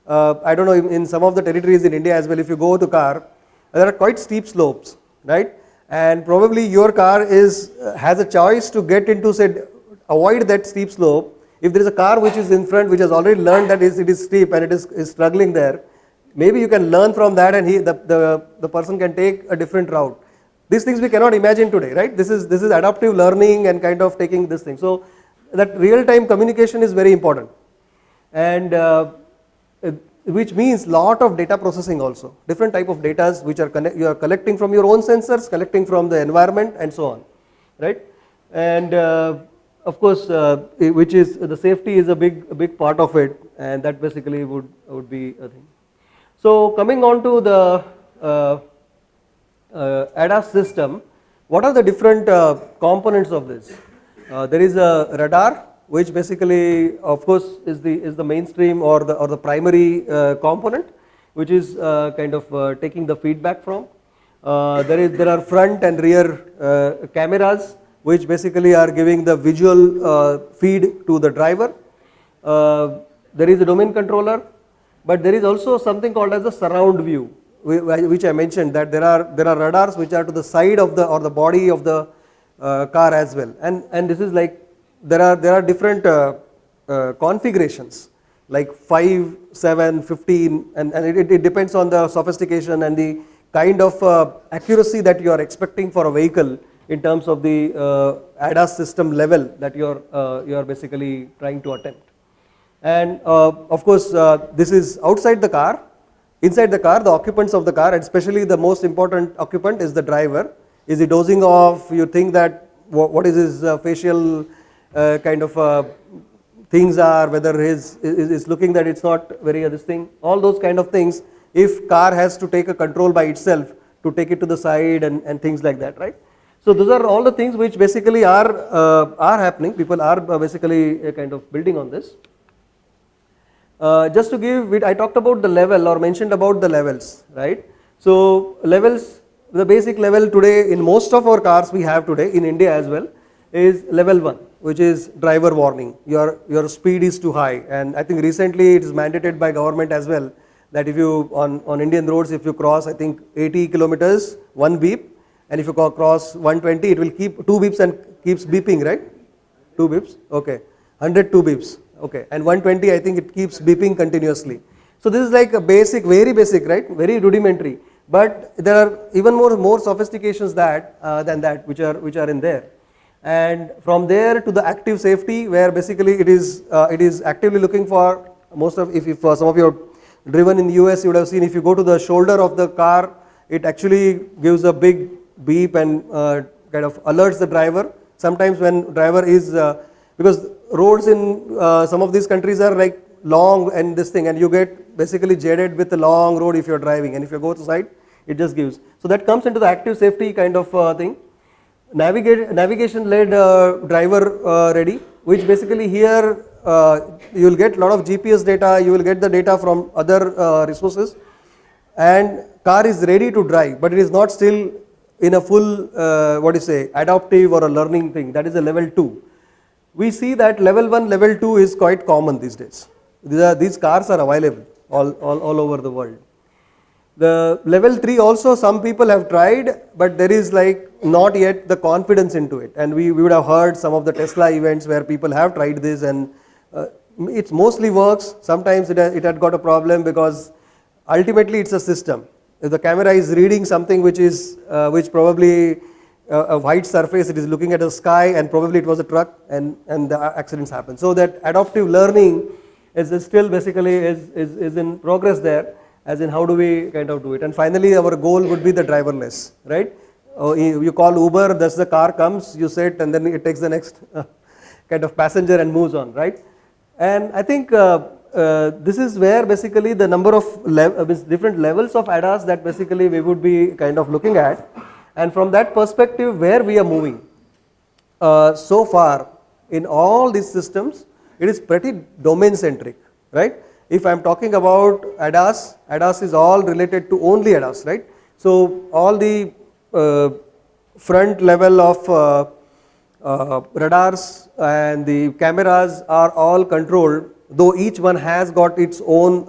I don't know, in some of the territories in India as well, if you go to car, there are quite steep slopes, right? And probably your car has a choice to get into, say, avoid that steep slope. If there is a car which is in front, which has already learned that it is steep and it is struggling there, maybe you can learn from that, and the person can take a different route. These things we cannot imagine today, right? This is adaptive learning and kind of taking this thing. So that real-time communication is very important, and which means lot of data processing also. Different type of data which you are collecting from your own sensors, collecting from the environment, and so on, right? And of course, which is the safety is a big part of it, and that basically would be a thing. So coming on to the ADAS system, what are the different components of this? There is a radar, which basically, of course, is the mainstream or the primary component, which is kind of taking the feedback from. There are front and rear cameras, which basically are giving the visual feed to the driver. There is a domain controller, but there is also something called as a surround view, which I mentioned, that there are radars which are to the side of the body of the car as well, and this is like there are different configurations, like 5, 7, 15, and it depends on the sophistication and the kind of accuracy that you are expecting for a vehicle in terms of the ADAS system level that you are basically trying to attempt. And of course, this is outside the car. Inside the car, the occupants of the car, and especially the most important occupant is the driver. Is he dozing off? You think that what is his facial kind of things are, whether is looking that it's not very this thing, all those kind of things. If car has to take a control by itself to take it to the side and things like that, right? So those are all the things which basically are happening. People are basically kind of building on this. Just to give it, I talked about the level or mentioned about the levels, right? So levels, the basic level today in most of our cars we have today in India as well is level 1, which is driver warning. Your speed is too high, and I think recently it is mandated by government as well that if you on Indian roads, if you cross I think 80 kilometers, 1 beep, and if you cross 120, it will keep 2 beeps and keeps beeping, right? 2 beeps, okay. 100, 2 beeps, okay. And 120, I think it keeps beeping continuously. So this is like a basic, very basic, right? Very rudimentary. But there are even more sophistications than that which are in there. And from there to the active safety, where basically it is actively looking for most of, if some of you have driven in the US, you would have seen if you go to the shoulder of the car, it actually gives a big beep and kind of alerts the driver. Sometimes when driver is, because roads in some of these countries are like long and this thing, and you get basically jaded with the long road if you're driving, and if you go to the side, it just gives. So that comes into the active safety kind of thing. Navigation led driver ready, which basically here you will get a lot of GPS data, you will get the data from other resources, and car is ready to drive, but it is not still in a full adaptive or a learning thing. That is a level 2. We see that level 1, level 2 is quite common these days. These cars are available all over the world. The level 3 also some people have tried, but there is like not yet the confidence into it, and we would have heard some of the Tesla events where people have tried this, and it mostly works. Sometimes it had got a problem because ultimately it's a system. If the camera is reading something which probably a white surface, it is looking at the sky, and probably it was a truck, and the accidents happen. So that adaptive learning is still basically is in progress there, as in how do we kind of do it. And finally our goal would be the driverless, right? You call Uber, thus the car comes, you sit, and then it takes the next kind of passenger and moves on, right? And I think this is where basically the number of different levels of ADAS that basically we would be kind of looking at, and from that perspective where we are moving. So far in all these systems, it is pretty domain centric, right? If I am talking about ADAS is all related to only ADAS, right? So all the front level of radars and the cameras are all controlled, though each one has got its own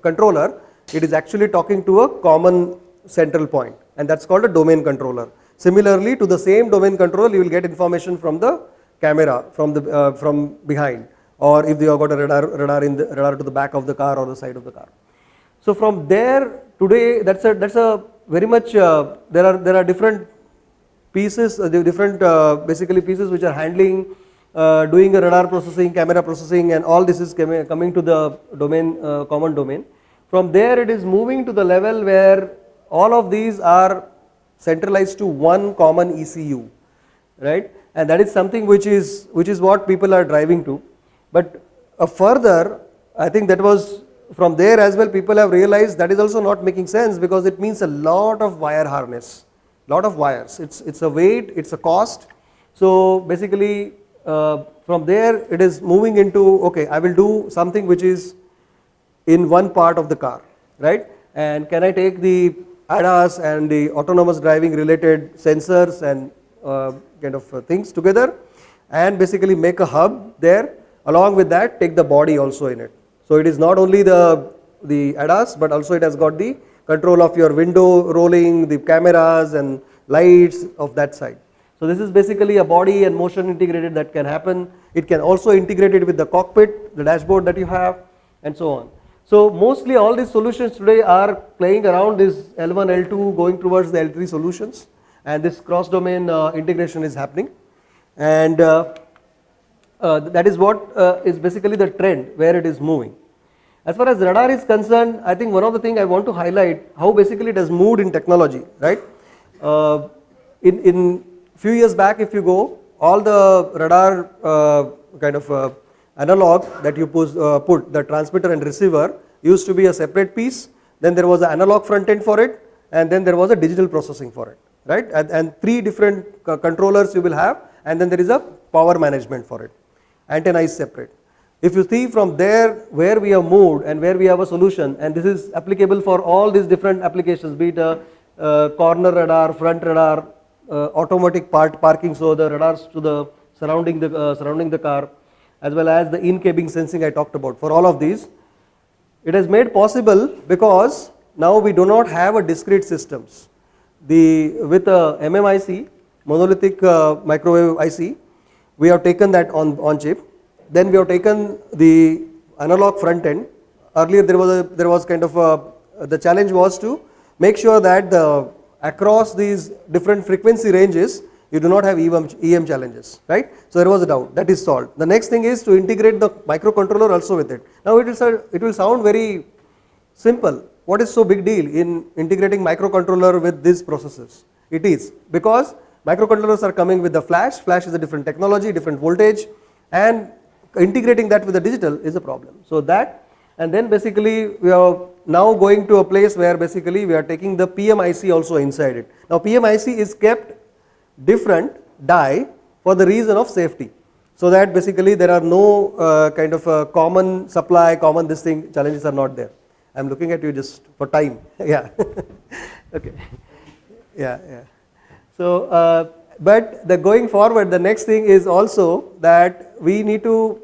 controller. It is actually talking to a common central point, and that's called a domain controller. Similarly, to the same domain controller, you will get information from the camera from behind, or if you have got a radar to the back of the car or the side of the car. So from there today, that's a very much there are different pieces, different basically pieces which are handling, doing a radar processing, camera processing, and all this is coming to the domain, common domain. From there it is moving to the level where all of these are centralized to one common ECU, right? And that is something which is what people are driving to. But further, I think that was from there as well, people have realized that is also not making sense, because it means a lot of wire harness, lot of wires. It's a weight, it's a cost. So basically from there it is moving into, okay, I will do something which is in one part of the car, right? And can I take the ADAS and the autonomous driving related sensors and kind of things together, and basically make a hub there. Along with that, take the body also in it. So it is not only the ADAS, but also it has got the control of your window rolling, the cameras and lights of that side. So this is basically a body and motion integrated that can happen. It can also integrate it with the cockpit, the dashboard that you have, and so on. So mostly all these solutions today are playing around this L1, L2, going towards the L3 solutions, and this cross-domain integration is happening. And that is what is basically the trend where it is moving. As far as radar is concerned, I think one of the things I want to highlight how basically it has moved in technology, right? In few years back, if you go, all the radar kind of analog that you put the transmitter and receiver used to be a separate piece. Then there was an analog front end for it, and then there was a digital processing for it, right? And three different controllers you will have, and then there is a power management for it. Antenna is separate. If you see from there where we have moved and where we have a solution, and this is applicable for all these different applications, be it a corner radar, front radar, automatic parking, so the radars to the surrounding the car, as well as the in-cabin sensing I talked about. For all of these, it has made possible because now we do not have a discrete systems. With a MMIC, monolithic microwave IC, we have taken that on chip. Then we have taken the analog front end. Earlier there was kind of the challenge was to make sure that across these different frequency ranges, you do not have EM challenges, right? So there was a doubt, that is solved. The next thing is to integrate the microcontroller also with it. Now it will sound very simple. What is so big deal in integrating microcontroller with these processors? It is because microcontrollers are coming with the flash. Flash is a different technology, different voltage, and integrating that with the digital is a problem. So that, and then basically we are now going to a place where basically we are taking the PMIC also inside it. Now PMIC is kept different die for the reason of safety, so that basically there are no kind of common supply, common this thing, challenges are not there. I am looking at you just for time. Yeah. Okay. Yeah, yeah. So, but the going forward, the next thing is also that we need to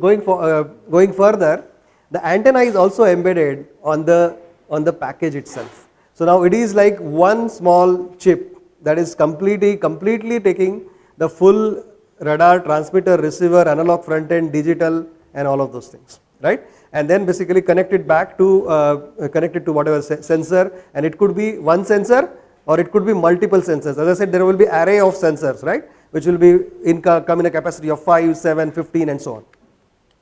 going further. The antenna is also embedded on the package itself. So now it is like one small chip that is completely taking the full radar, transmitter, receiver, analog front end, digital, and all of those things, right? And then basically connected back to connected to whatever sensor, and it could be one sensor or it could be multiple sensors. As I said, there will be array of sensors, right, which will be come in a capacity of 5, 7, 15 and so on.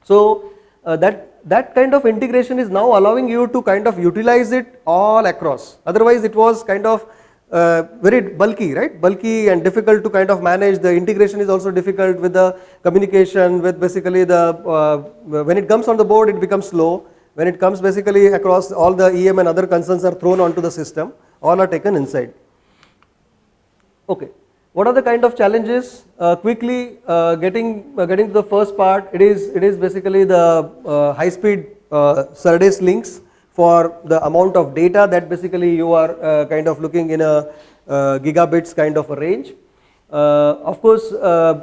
So that kind of integration is now allowing you to kind of utilize it all across. Otherwise it was kind of very bulky, right? Bulky and difficult to kind of manage. The integration is also difficult with the communication, with basically the when it comes on the board it becomes slow. When it comes basically across, all the EM and other concerns are thrown onto the system, all are taken inside. Okay, what are the kind of challenges? Quickly getting to the first part, it is basically the high speed SerDes links for the amount of data that basically you are kind of looking in a gigabits kind of a range. Of course,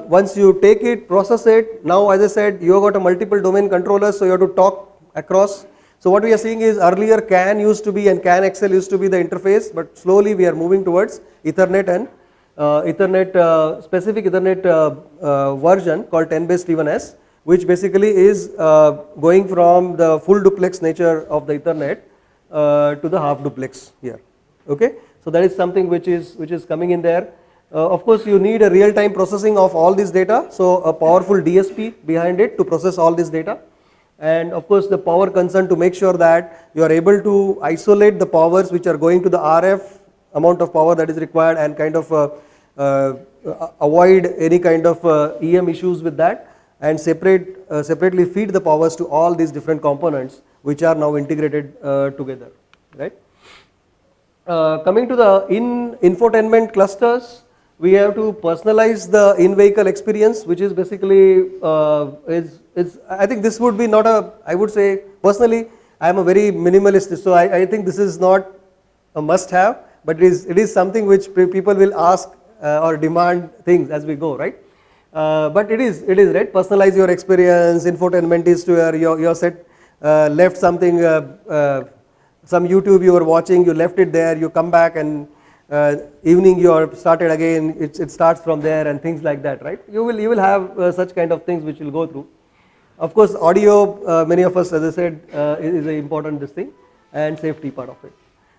once you take it, process it, now as I said, you have got a multiple domain controllers, so you have to talk across. So what we are seeing is earlier CAN used to be and CAN XL used to be the interface, but slowly we are moving towards Ethernet and specific Ethernet version called 10BASE-T1S, which basically is going from the full duplex nature of the Ethernet to the half duplex here. Okay, so that is something which is coming in there. Of course, you need a real-time processing of all this data, so a powerful DSP behind it to process all this data, and of course the power concern to make sure that you are able to isolate the powers which are going to the RF amount of power that is required, and kind of avoid any kind of EM issues with that, and separately feed the powers to all these different components which are now integrated together, right? Coming to the infotainment clusters, we have to personalize the in-vehicle experience, which is basically I think this would be not a, I would say personally I am a very minimalist, so I think this is not a must have, but it is something which people will ask or demand things as we go, right? But it is right, personalize your experience. Infotainment is to your set, left something, some YouTube you were watching, you left it there, you come back and evening you are started again, it starts from there and things like that, right? You will have such kind of things which will go through. Of course audio, many of us, as I said, is an important this thing, and safety part of it.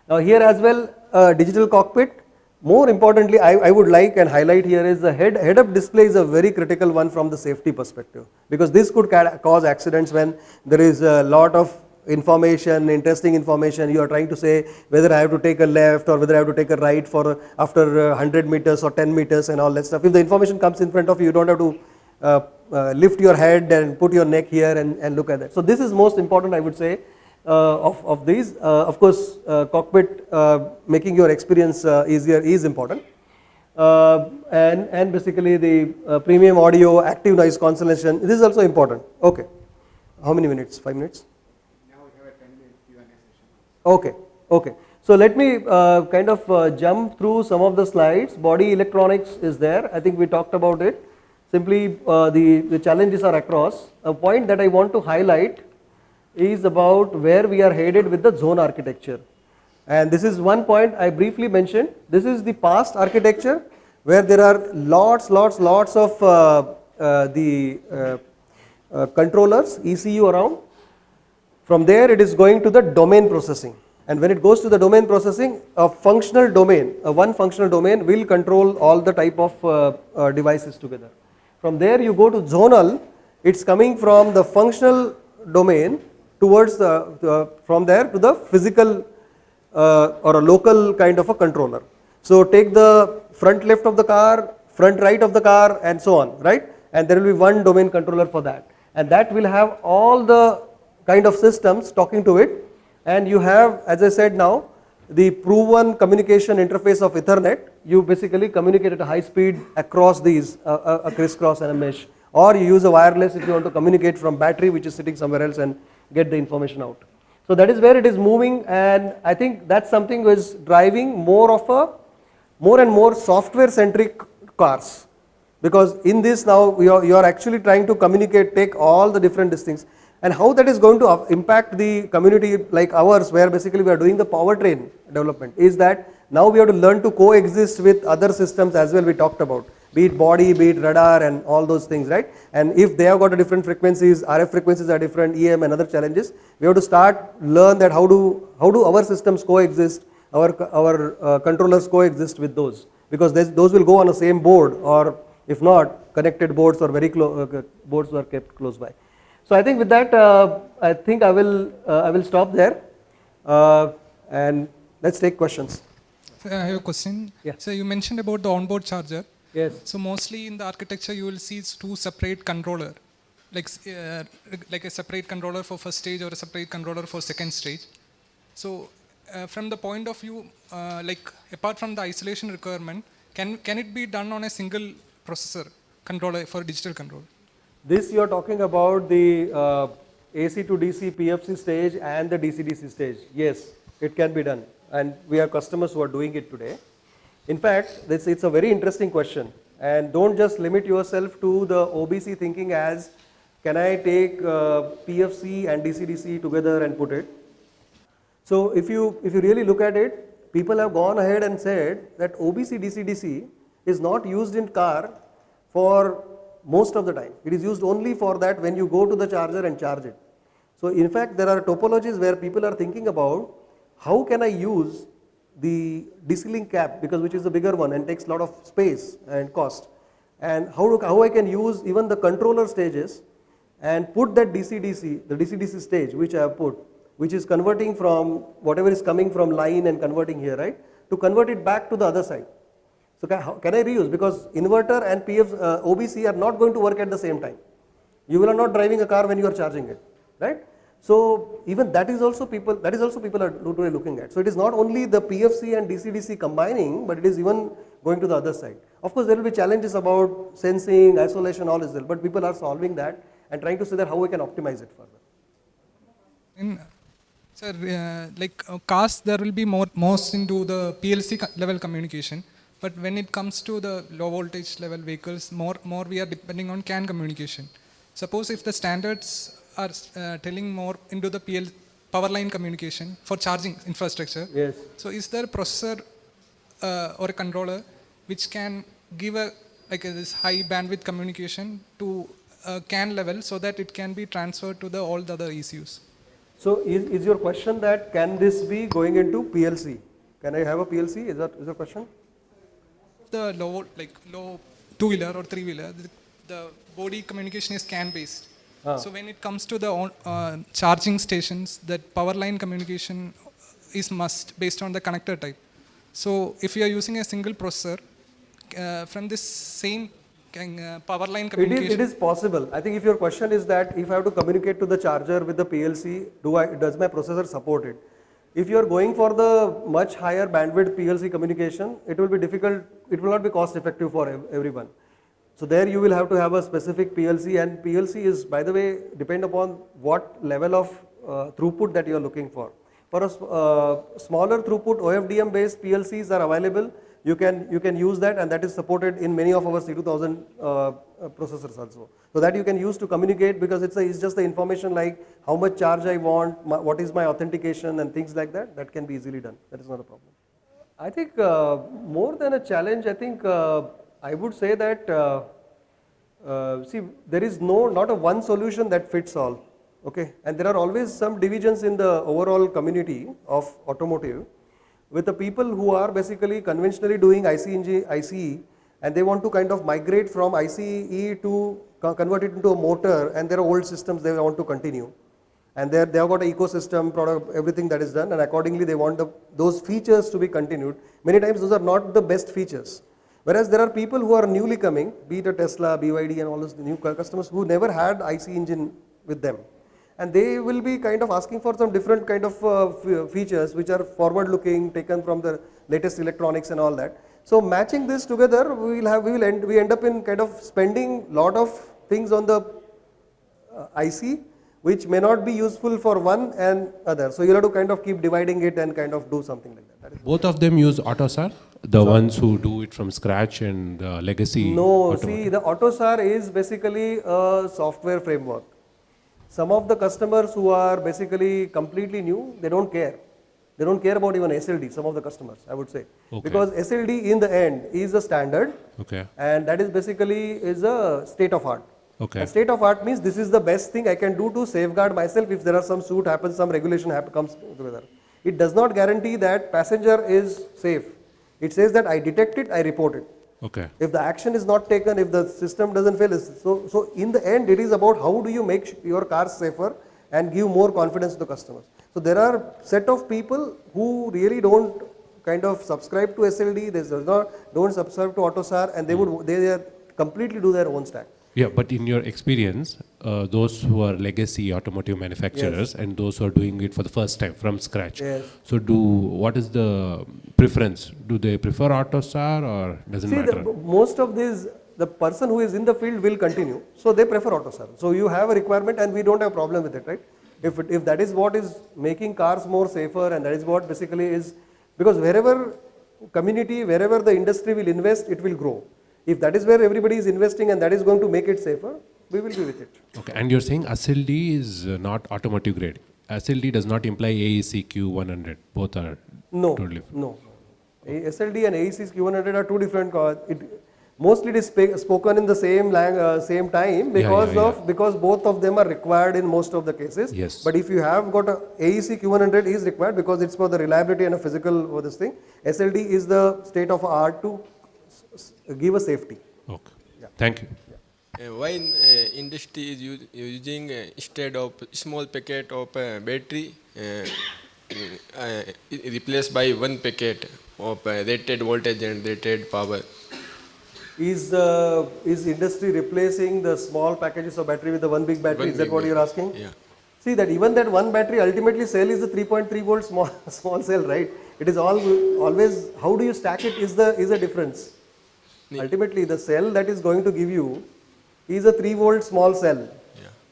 Now here as well, digital cockpit. More importantly, I would like and highlight here is the head-up display is a very critical one from the safety perspective, because this could cause accidents when there is a lot of information, interesting information. You are trying to say whether I have to take a left or whether I have to take a right for after 100 meters or 10 meters and all that stuff. If the information comes in front of you, you don't have to lift your head and put your neck here and look at that. So this is most important, I would say, of these. Of course, cockpit making your experience easier is important, and basically the premium audio, active noise cancellation, this is also important. Okay, how many minutes? 5 minutes? Now we have a 10-minute Q&A session. Okay, okay. So let me kind of jump through some of the slides. Body electronics is there. I think we talked about it. Simply the challenges are across. A point that I want to highlight is about where we are headed with the zone architecture, and this is one point I briefly mentioned. This is the past architecture where there are lots of controllers, ECU around. From there it is going to the domain processing. And when it goes to the domain processing, a functional domain, one functional domain will control all the type of devices together. From there you go to zonal, it's coming from the functional domain towards from there to the physical or a local kind of a controller. So take the front left of the car, front right of the car and so on, right? And there will be one domain controller for that. And that will have all the kind of systems talking to it. And you have, as I said now, the proven communication interface of Ethernet. You basically communicate at a high speed across these, a crisscross and a mesh. Or you use a wireless if you want to communicate from battery which is sitting somewhere else and get the information out. So that is where it is moving, and I think that's something which is driving more and more software centric cars. Because in this now you are actually trying to communicate, take all the different things. And how that is going to impact the community like ours, where basically we are doing the powertrain development, is that now we have to learn to coexist with other systems as well we talked about, be it body, be it radar and all those things, right? And if they have got a different frequencies, RF frequencies are different, EM and other challenges, we have to start learn that how do our systems coexist, our controllers coexist with those, because those will go on the same board, or if not, connected boards or very boards are kept close by. So I think with that, I think I will stop there, and let's take questions. I have a question. Yeah. So you mentioned about the onboard charger. Yes. So mostly in the architecture, you will see two separate controller, like a separate controller for first stage or a separate controller for second stage. So from the point of view, like apart from the isolation requirement, can it be done on a single processor controller for digital control? This you are talking about the AC to DC PFC stage and the DC-DC stage. Yes, it can be done, and we have customers who are doing it today. In fact, it's a very interesting question, and don't just limit yourself to the OBC thinking as, can I take PFC and DC-DC together and put it? So if you really look at it, people have gone ahead and said that OBC DC-DC is not used in car for most of the time. It is used only for that when you go to the charger and charge it. So in fact, there are topologies where people are thinking about how can I use the DC link cap, because which is the bigger one and takes a lot of space and cost, and how I can use even the controller stages and put that the DC-DC stage which I have put, which is converting from whatever is coming from line and converting here, right, to convert it back to the other side. So can I reuse, because inverter and OBC are not going to work at the same time. You will not driving a car when you are charging it, right? So even that is also people are literally looking at. So it is not only the PFC and DC-DC combining, but it is even going to the other side. Of course, there will be challenges about sensing, isolation, all is there, but people are solving that and trying to see that how we can optimize it further. Cars, there will be most into the PLC level communication. But when it comes to the low voltage level vehicles, more we are depending on CAN communication. Suppose if the standards are telling more into the power line communication for charging infrastructure. Yes. So is there a processor or a controller which can give this high bandwidth communication to CAN level so that it can be transferred to all the other ECUs? So is your question that can this be going into PLC? Can I have a PLC? Is your question? The low two-wheeler or three-wheeler, the body communication is CAN based. So when it comes to the charging stations, that power line communication is must based on the connector type. So if you are using a single processor from this same power line communication, it is possible. I think if your question is that if I have to communicate to the charger with the PLC, does my processor support it? If you are going for the much higher bandwidth PLC communication, it will be difficult, it will not be cost effective for everyone. So there you will have to have a specific PLC, and PLC is, by the way, depend upon what level of throughput that you are looking for. For a smaller throughput OFDM based PLCs are available. You can use that, and that is supported in many of our C2000 processors also. So that you can use to communicate, because it's just the information like how much charge I want, what is my authentication and things like that. That can be easily done. That is not a problem. I think more than a challenge, I think I would say that see, there is not a one solution that fits all. Okay, and there are always some divisions in the overall community of automotive with the people who are basically conventionally doing ICE, and they want to kind of migrate from ICE to convert it into a motor, and there are old systems they want to continue. And they have got an ecosystem, product, everything that is done, and accordingly they want those features to be continued. Many times those are not the best features. Whereas there are people who are newly coming, be it a Tesla, BYD and all those new customers who never had IC engine with them. And they will be kind of asking for some different kind of features which are forward looking, taken from the latest electronics and all that. So matching this together, we end up in kind of spending lot of things on the IC which may not be useful for one and other. So you'll have to kind of keep dividing it and kind of do something like that. That is Both of them use AutoSAR? The ones who do it from scratch and the legacy? No, automotive? see, the AutoSAR is basically a software framework. Some of the customers who are basically completely new, they don't care. They don't care about even SLD, some of the customers, I would say. Okay. Because SLD in the end is a standard, Okay. and that is basically is a state of art. Okay. And state of art means this is the best thing I can do to safeguard myself if there are some suit happens, some regulation comes together. It does not guarantee that passenger is safe. It says that I detect it, I report it. Okay. If the action is not taken, if the system doesn't fail, so in the end it is about how do you make your cars safer and give more confidence to the customers. So there are set of people who really don't kind of subscribe to SLD, don't subscribe to AutoSAR, and they completely do their own stack. Yeah, but in your experience, those who are legacy automotive manufacturers and those who are doing it for the first time from scratch, Yes. so what is the preference? Do they prefer AutoSAR or doesn't See, matter? most of these, the person who is in the field will continue, so they prefer AutoSAR. So you have a requirement and we don't have a problem with it, right? If that is what is making cars more safer, and that is what basically is, because wherever community, wherever the industry will invest, it will grow. If that is where everybody is investing and that is going to make it safer, we will be with it. Okay, and you're saying SLD is not automotive grade. SLD does not imply AEC Q100. Both are No, totally. no. SLD and AEC's Q100 are two different cars. Mostly it is spoken in the same time because both of them are required in most of the cases. Yes. But if you have got a AEC Q100 is required because it's for the reliability and a physical for this thing. SLD is the state of art to give a safety. Okay. Thank you. Why industry is using instead of small packet of battery replaced by one packet of rated voltage and rated power? Is industry replacing the small packages of battery with the one big battery? Is that what you're asking? Yeah. See that even that one battery ultimately cell is a 3.3 volt small cell, right? It is always how do you stack it is a difference. Ultimately, the cell that is going to give you is a 3 volt small cell,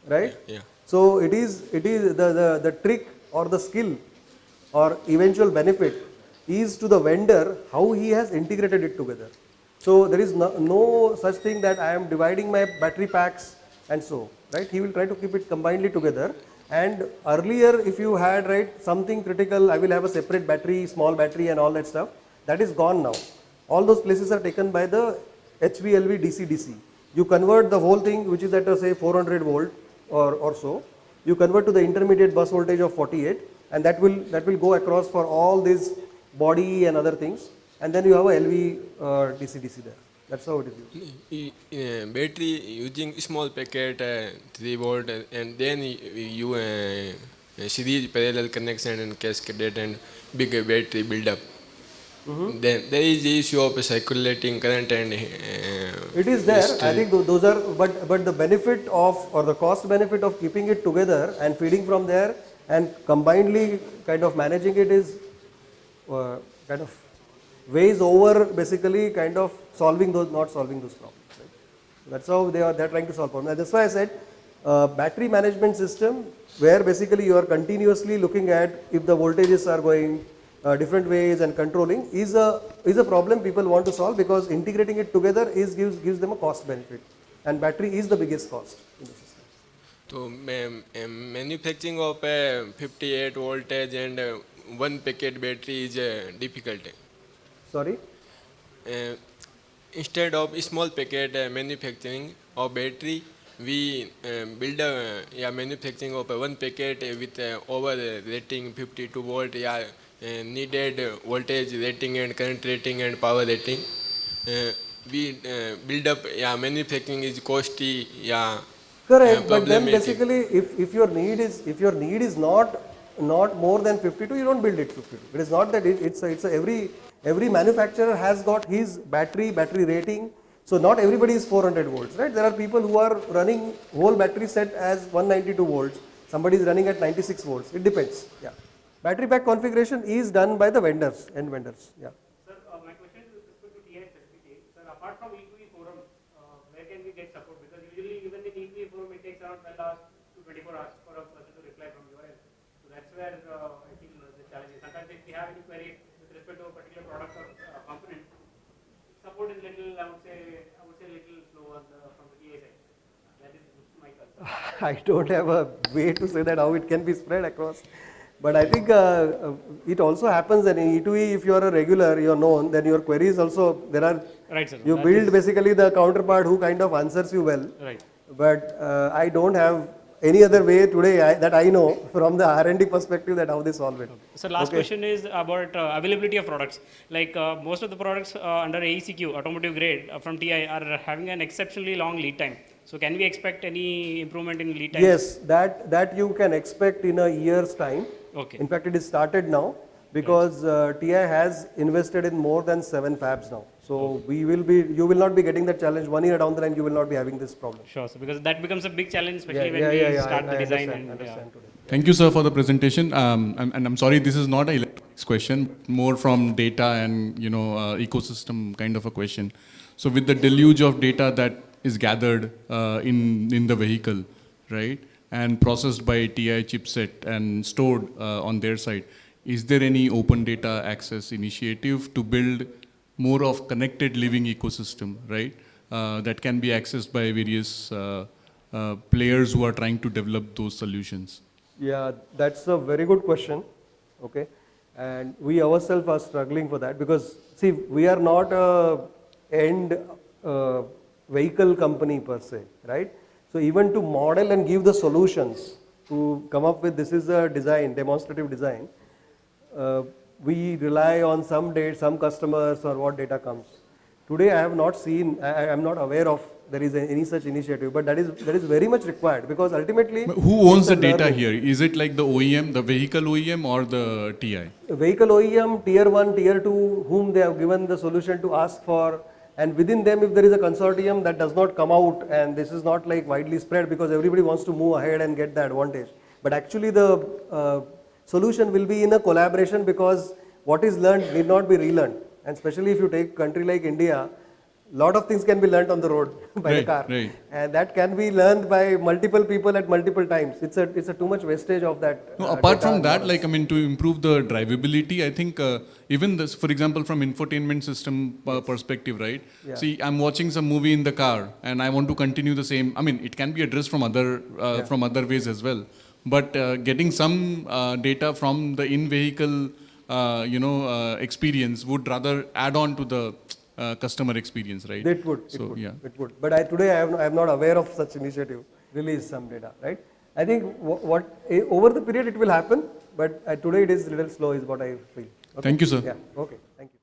right? Yeah. So it is the trick or the skill or eventual benefit is to the vendor how he has integrated it together. So there is no such thing that I am dividing my battery packs and so, right? He will try to keep it combinedly together. And earlier, if you had something critical, I will have a separate battery, small battery, and all that stuff. That is gone now. All those places are taken by the HVLV DC-DC. You convert the whole thing, which is at say 400 volt or so. You convert to the intermediate bus voltage of 48, and that will go across for all these body and other things. And then you have a LV DC-DC there. That's how it is used. Battery using small packet 3 volt and then you series parallel connection and cascaded and big battery build up. Then there is the issue of circulating current and it is there. I think those are, but the benefit of or the cost benefit of keeping it together and feeding from there and combinedly kind of managing it is kind of weighs over basically kind of not solving those problems. Right? That's how they're trying to solve problems. That's why I said battery management system where basically you are continuously looking at if the voltages are going different ways and controlling is a problem people want to solve because integrating it together gives them a cost benefit, and battery is the biggest cost in the system. So manufacturing of 58 voltage and one packet battery is difficult. Sorry? Instead of small packet manufacturing of battery we build a manufacturing of one packet with over rating 52 volt, needed voltage rating and current rating and power rating. We build up, manufacturing is costly, Correct, but then problematic. basically if your need is not more than 52, you don't build it 52. It is not that every manufacturer has got his battery rating. So not everybody is 400 volts, right? There are people who are running whole battery set as 192 volts. Somebody is running at 96 volts. It depends. Yeah. Battery pack configuration is done by the vendors, end vendors. Yeah. Sir, my question is with respect to TI specifically. Sir, apart from E2E forum, where can we get support? Because usually even in E2E forum, it takes around 12 hours to 24 hours for a person to reply from your end. So that's where I think the challenge is. Sometimes if we have any query with respect to a particular product or component, support is little, I would say little slow from the TI side. That is my concern. I don't have a way to say that how it can be spread across. But I think it also happens that in E2E, if you are a regular, you are known, then your queries also, there are, Right, sir. you build basically the counterpart who kind of answers you well. Right. But I don't have any other way today that I know from the R&D perspective that how they solve it. So last question is about availability of products. Like most of the products under AECQ, automotive grade from TI are having an exceptionally long lead time. So can we expect any improvement in lead time? Yes, that you can expect in a year's time. Okay. In fact, it is started now because TI has invested in more than 7 fabs now. So you will not be getting that challenge 1 year down the line. You will not be having this problem. Sure, sir, because that becomes a big challenge, especially when we start the design. Understand today. Thank you, sir, for the presentation. And I'm sorry, this is not an electronics question, more from data and ecosystem kind of a question. So with the deluge of data that is gathered in the vehicle, right, and processed by TI chipset and stored on their side, is there any open data access initiative to build more of connected living ecosystem, right, that can be accessed by various players who are trying to develop those solutions? Yeah, that's a very good question. Okay, and we ourselves are struggling for that because see, we are not a end vehicle company per se, right? So even to model and give the solutions to come up with this is a design, demonstrative design. We rely on some customers or what data comes. Today I have not seen, I am not aware of there is any such initiative, but that is very much required because ultimately. But who owns the it's a data learning. here? Is it like the OEM, the vehicle OEM, or the TI? Vehicle OEM, tier 1, tier 2, whom they have given the solution to ask for, and within them if there is a consortium that does not come out, and this is not like widely spread because everybody wants to move ahead and get the advantage. But actually the solution will be in a collaboration because what is learned need not be relearned. And especially if you take country like India, lot of things can be learned on the road by the car. Right. And that can be learned by multiple people at multiple times. It's a too much wastage of that. No, apart data from that, models. like, I mean, to improve the drivability, I think even this, for example, from infotainment system perspective, right? Yeah. See, I'm watching some movie in the car and I want to continue the same. I mean, it can be addressed from other ways as well. But getting some data from the in-vehicle, experience would rather add on to the customer experience, right? It would. It would. But today I am not aware of such initiative. Release some data, right? I think over the period it will happen, but today it is little slow, is what I feel. Okay? Thank you, sir. Yeah. Okay. Thank you.